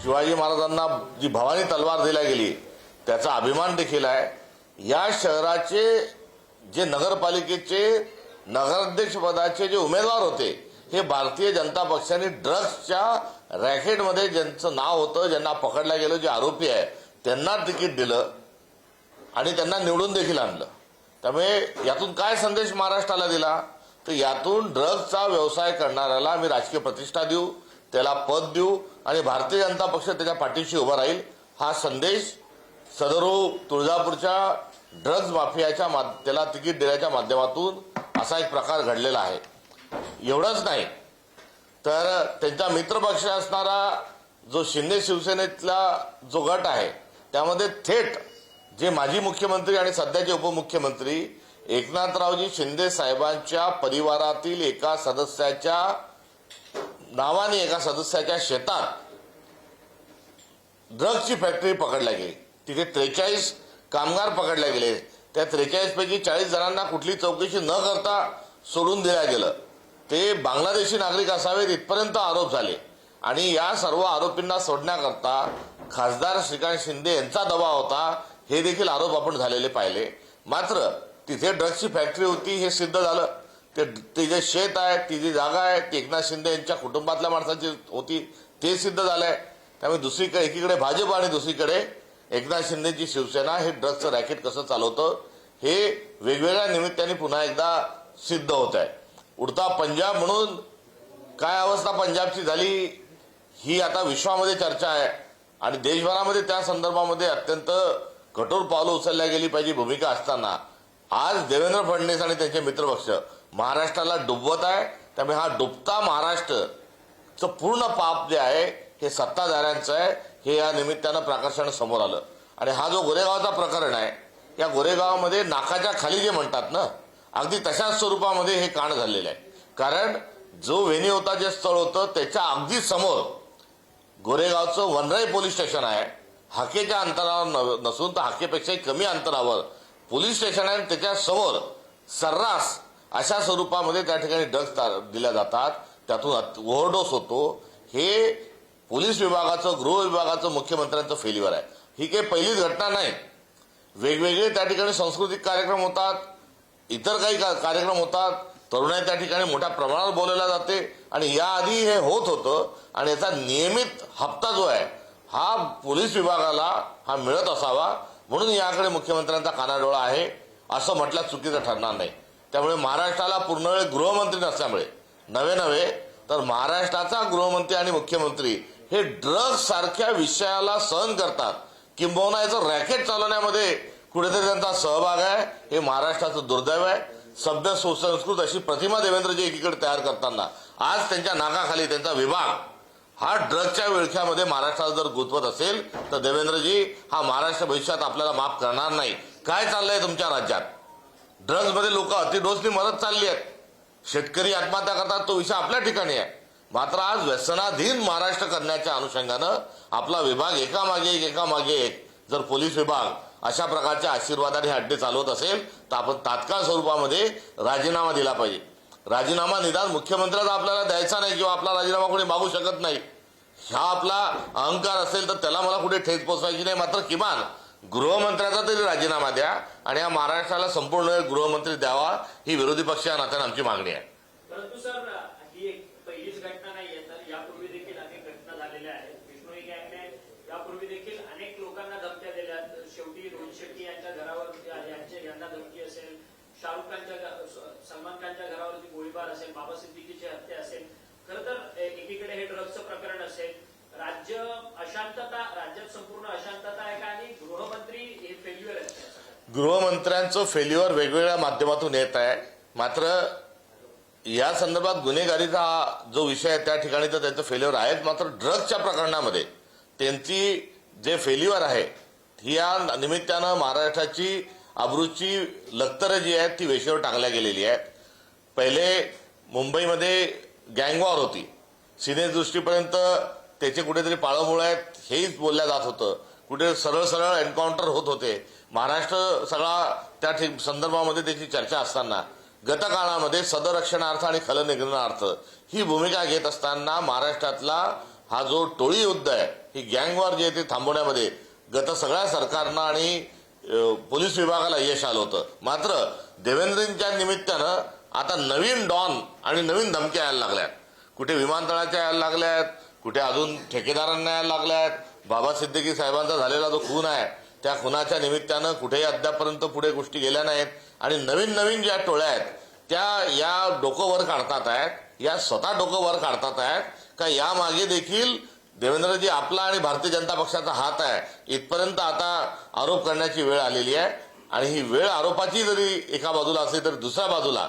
शिवाजी महाराजांना जी भवानी तलवार दिल्या गेली त्याचा अभिमान देखील आहे। या शहराचे जे नगरपालिकेचे नगराध्यक्ष पदाचे जे उमेदवार होते हे भारतीय जनता पक्षाने ड्रग्सच्या रॅकेटमध्ये ज्यांचं नाव होतं, ज्यांना पकडलं गेलं, जे आरोपी आहे त्यांना तिकीट दिलं आणि त्यांना निवडून देखील आणलं। त्यामुळे यातून काय संदेश महाराष्ट्राला दिला तर यातून ड्रग्सचा व्यवसाय करणाऱ्याला आम्ही राजकीय प्रतिष्ठा देऊ, त्याला पद देऊ आणि भारतीय जनता पक्ष त्याच्या पाठीशी उभा राहील हा संदेश सदरो तुळजापूरच्या ड्रग्ज माफियाच्या त्याला तिकीट देण्याच्या माध्यमातून असा एक प्रकार घडलेला आहे। एवढंच नाही तर त्यांचा मित्रपक्ष असणारा जो शिंदे शिवसेनेतला जो गट आहे त्यामध्ये थेट जे माजी मुख्यमंत्री आणि सध्याचे उपमुख्यमंत्री एकनाथरावजी शिंदे साहेबांच्या परिवारातील एका सदस्याच्या नावाने एका सदस्याच्या शेतात ड्रग्सची फॅक्टरी पकडल्या गेली। तिथे 43 कामगार पकडले गेले। त्या 43 पैकी 40 जणांना कुठली चौकशी न करता सोडून दिलं गेलं। ते बांगलादेशी नागरिक असावेत इथपर्यंत आरोप झाले आणि या सर्व आरोपींना सोडण्याकरता खासदार श्रीकांत शिंदे यांचा दबाव होता हे देखील आरोप आपण झालेले पाहिले। मात्र तिथे ड्रग्सची फॅक्टरी होती हे सिद्ध झालं। ते जे शेत आहे, ती जी जागा आहे ती एकनाथ शिंदे यांच्या कुटुंबातल्या माणसांची होती ते सिद्ध झालंय। त्यामुळे दुसरीकडे एकीकडे भाजप आणि दुसरीकडे एकनाथ शिंदेची शिवसेना हे ड्रग्सचं रॅकेट कसं चालवतं हे वेगवेगळ्या निमित्ताने पुन्हा एकदा सिद्ध होत आहे। उडता पंजाब म्हणून काय अवस्था पंजाबची झाली ही आता विश्वामध्ये चर्चा आहे आणि देशभरामध्ये त्या संदर्भामध्ये अत्यंत कठोर पावलं उचलल्या गेली पाहिजे भूमिका असताना आज देवेंद्र फडणवीस आणि त्यांचे मित्रपक्ष महाराष्ट्राला डुबवत आहे। त्यामुळे हा डुबता महाराष्ट्रचं पूर्ण पाप जे आहे हे सत्ताधाऱ्यांचं आहे हे या निमित्तानं प्रकर्षानं समोर आलं। आणि हा जो गोरेगावचा प्रकरण आहे या गोरेगावमध्ये नाकाच्या खाली जे म्हणतात ना अगदी तशाच स्वरूपामध्ये हे कांड झालेलं आहे। कारण जो वेणी होता जे स्थळ होतं त्याच्या अगदी समोर गोरेगावचं वनराई पोलीस स्टेशन आहे। हाकेच्या अंतरावर नसून तर हाकेपेक्षाही कमी अंतरावर पोलीस स्टेशन आहे। त्याच्या समोर सर्रास अशा स्वरूपामध्ये त्या ठिकाणी ड्रग्ज दिल्या जातात, त्यातून ओव्हरडोस होतो। हे पोलीस विभागाचं, गृह विभागाचं, मुख्यमंत्र्यांचं फेल्युअर आहे। ही काही पहिलीच घटना नाही। वेगवेगळे त्या ठिकाणी सांस्कृतिक कार्यक्रम होतात, इतर काही कार्यक्रम होतात, तरुणाई त्या ठिकाणी मोठ्या प्रमाणावर बोलवल्या जाते आणि याआधी हे होत होतं आणि याचा नियमित हप्ता जो आहे हा पोलीस विभागाला हा मिळत असावा म्हणून याकडे मुख्यमंत्र्यांचा कानाडोळा आहे असं म्हटलं चुकीचं ठरणार नाही। त्यामुळे महाराष्ट्राला पूर्ण वेळ गृहमंत्री नसल्यामुळे नव्हे तर महाराष्ट्राचा गृहमंत्री आणि मुख्यमंत्री हे ड्रग्ज सारख्या विषयाला सहन करतात किंबहुना याचं रॅकेट चालवण्यामध्ये कुठेतरी त्यांचा सहभाग आहे हे महाराष्ट्राचं दुर्दैव आहे। सभ्य सुसंस्कृत अशी प्रतिमा देवेंद्रजी एकीकडे तयार करताना आज त्यांच्या नाकाखाली त्यांचा विभाग हा ड्रग्जच्या विळख्यामध्ये महाराष्ट्राला जर गुंतवत असेल तर देवेंद्रजी हा महाराष्ट्र भविष्यात आपल्याला माफ करणार नाही। काय चाललंय तुमच्या राज्यात? ड्रग्जमध्ये लोक अतिडोसनी मरत चालली आहेत, शेतकरी आत्महत्या करतात, तो विषय आपल्या ठिकाणी आहे। मात्र आज व्यसनाधीन महाराष्ट्र करण्याच्या अनुषंगानं आपला विभाग एकामागे एक जर पोलीस विभाग अशा प्रकारच्या आशीर्वादाने अड्डे चालवत असेल तर आपण तात्काळ स्वरूपामध्ये राजीनामा दिला पाहिजे। राजीनामा निदान मुख्यमंत्र्याचा आपल्याला द्यायचा नाही किंवा आपला राजीनामा कोणी मागू शकत नाही हा आपला अहंकार असेल तर त्याला मला कुठे ठेच पोचवायची नाही। मात्र किमान गृहमंत्र्याचा तरी राजीनामा द्या आणि या महाराष्ट्राला संपूर्ण गृहमंत्री द्यावा ही विरोधी पक्षाच्या नात्याने आमची मागणी आहे। परंतु सर ही एक पहिलीच घटना नाहीये, तर यापूर्वी देखील अनेक घटना झालेल्या आहेत। विष्णोई गँगने यापूर्वी देखील अनेक लोकांना धमक्या दिल्या। शेवटी रोहित शेट्टी यांच्या घरावर यांना धमकी असेल, शाहरुख खानच्या, सलमान खानच्या घरावरती गोळीबार असेल, बाबा सिद्दीकीची हत्या असेल। खरं तर एकीकडे हे ड्रग्जचं प्रकरण असेल, राज्यात संपूर्ण अशांतता आहे का आणि गृहमंत्री हे फेल्युअर आहे? गृहमंत्र्यांचं फेल्युअर वेगवेगळ्या माध्यमातून येत आहे। मात्र या संदर्भात गुन्हेगारीचा जो विषय आहे त्या ठिकाणी तर त्यांचं फेल्युअर आहेच। मात्र ड्रग्जच्या प्रकरणामध्ये त्यांची जे फेल्युअर आहे ही या निमित्तानं महाराष्ट्राची अब्रूची लक्तरं जी आहेत ती वेशीवर टाकल्या गेलेली आहेत। पहिले मुंबईमध्ये गँगवॉर होती, सिनेदृष्टीपर्यंत त्याचे कुठेतरी पाळंमुळं आहेत हेच बोलल्या जात होतं, कुठे सरळ एन्काउंटर होत होते। महाराष्ट्र सगळा त्या संदर्भामध्ये त्याची चर्चा असताना गतकाळामध्ये सदरक्षणार्थ आणि खलनिग्रहणार्थ ही भूमिका घेत असताना महाराष्ट्रातला हा जो टोळी युद्ध आहे, ही गँगवॉर जी आहे ती थांबवण्यामध्ये गत सगळ्या सरकारनं आणि पोलीस विभागाला यश आलं होतं. मात्र देवेंद्रजींच्या निमित्तानं आता नवीन डॉन आणि नवीन धमक्या यायला लागल्यात. कुठे विमानतळाच्या यायला लागल्यात, कुठे अजून ठेकेदारांना यायला लागल्यात. बाबा सिद्दीकी साहेबांचा झालेला जो खून आहे त्या खुनाच्या निमित्तानं कुठेही अद्यापर्यंत पुढे गोष्टी गेल्या नाहीत. आणि नवीन नवीन ज्या टोळ्या आहेत त्या या डोकं वर काढतात आहेत, या स्वतः डोकं वर काढतात आहेत का यामागे देखील देवेंद्रजी आपला आणि भारतीय जनता पक्षाचा हात आहे, इथपर्यंत आता आरोप करण्याची वेळ आलेली आहे. आणि ही वेळ आरोपाची जरी एका बाजूला असली तरी दुसऱ्या बाजूला